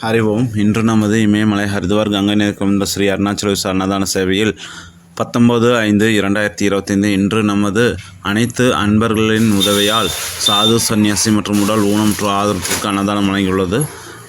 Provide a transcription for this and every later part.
அறிவோம். இன்று நமது இமயமலை ஹரித்வார் கங்கை நீர்கொண்ட ஸ்ரீ அருணாச்சல அன்னதான சேவையில் 19/5/2025 இன்று நமது அனைத்து அன்பர்களின் உதவியால் சாது சந்நியாசி மற்றும் உடல் ஊனமுற்றோர் ஆதரவுக்கு அன்னதானம் வழங்கியுள்ளது.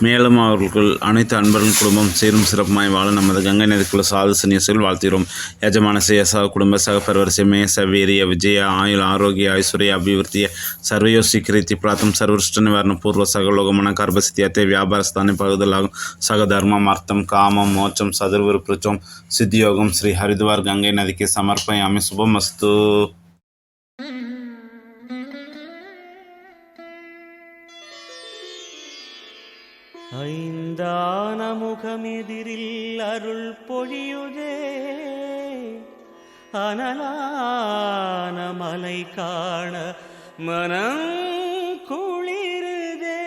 மேலும் அவர்கள் அனைத்து அன்பர்களின் குடும்பம் சீரும் சிறப்புமாய் வாழ நமது கங்கை நதிக்குள்ள சாது சந்நியாசிகள் வாழ்த்துகிறோம். ಯಜಮಾನಸ್ಯ ಸಹ ಕುಟುಂಬ ಸಹ ಪರಿವರ್ಸ್ಯ ಮೇ ವೀರ್ಯ ವಿಜಯ ಆಯುಲ್ ಆರೋಗ್ಯ ಐಶ್ವರ್ಯ ಅಭಿವೃದ್ಧಿಯ ಸರ್ವಯೋ ಸ್ವೀಕೃತಿ ಪ್ರಾತಂ ಸರ್ವೃಷ್ಟ ನಿವಾರಣ ಪೂರ್ವ ಸಗಲೋಗಮನ ಕಾರ್ಬಸ್ಥಿತಿಯತೆ ವ್ಯಾಪಾರ ಸ್ಥಾನ ಪಗದಲಾகும் ಸಗ ಧರ್ಮಂ ಅರ್ಥಂ ಕಾಮಂ ಮೋಚಂ ಸದರ್ವಿರುಪೃಚಂ ಸಿದ್ಧಿಯೋಗಂ ಶ್ರೀ ಹರಿದ್ವಾರ್ ಗಂಗೈ ನದಿಗೆ ಸಮರ್ಪಯಾಮಿ ಶುಭಮಸ್ತು. ஐந்தான முகமெதிரில் அருள் பொழியுதே, அனலான மலை காண மனம் குளிருதே.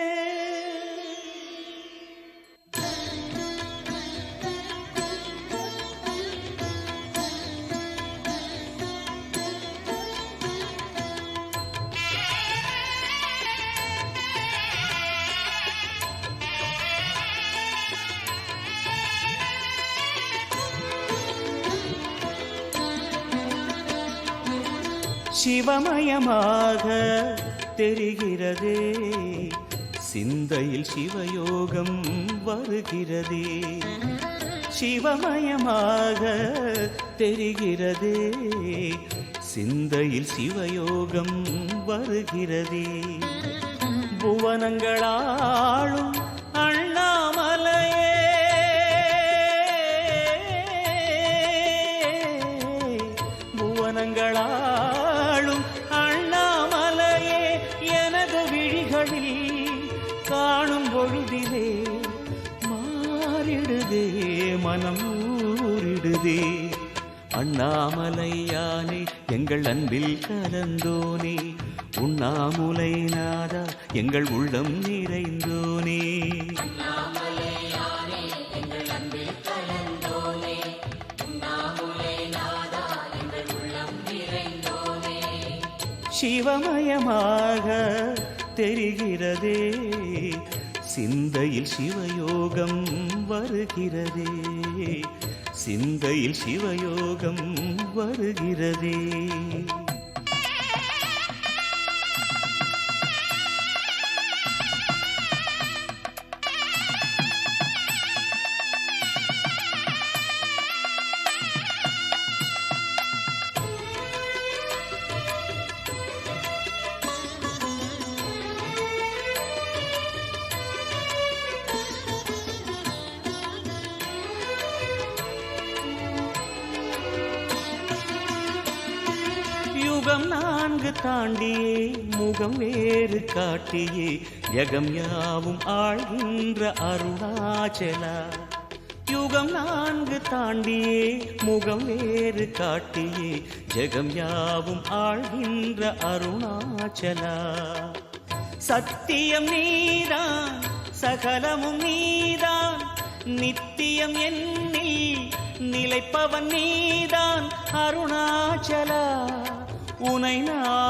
சிவமயமாக தெரிகிறதே, சிந்தையில் சிவயோகம் வருகிறதே. சிவமயமாக தெரிகிறதே, சிந்தையில் சிவயோகம் வருகிறதே. புவனங்களாளும் அண்ணாமலையே, புவனங்களாளும் அண்ணாமலையே, எனது விழிகளில் காணும் பொழுதிலே மாறிடுதே, மனம் ஊறிடுதே. அண்ணாமலையானே எங்கள் அன்பில் கலந்தோனே, உண்ணாமுலை நாதா எங்கள் உள்ளம் நிறைந்தோனே. சிவமயமாக தெரிகிறதே, சிந்தையில் சிவயோகம் வருகிறதே, சிந்தையில் சிவயோகம் வருகிறதே. யுகம் 4 தாண்டியே முகம் வேறு காட்டியே, யகம் யாவும் ஆழ்கின்ற அருணாச்சலா. யுகம் 4 தாண்டியே முகம் வேறு காட்டியே, ஜெகம் யாவும் ஆழ்கின்ற அருணாச்சலா. சத்தியம் நீதான் சகலமும் நீதான், நித்தியம் என்னில் நிலைப்பவன் நீதான் அருணாச்சலா. உனை நாடி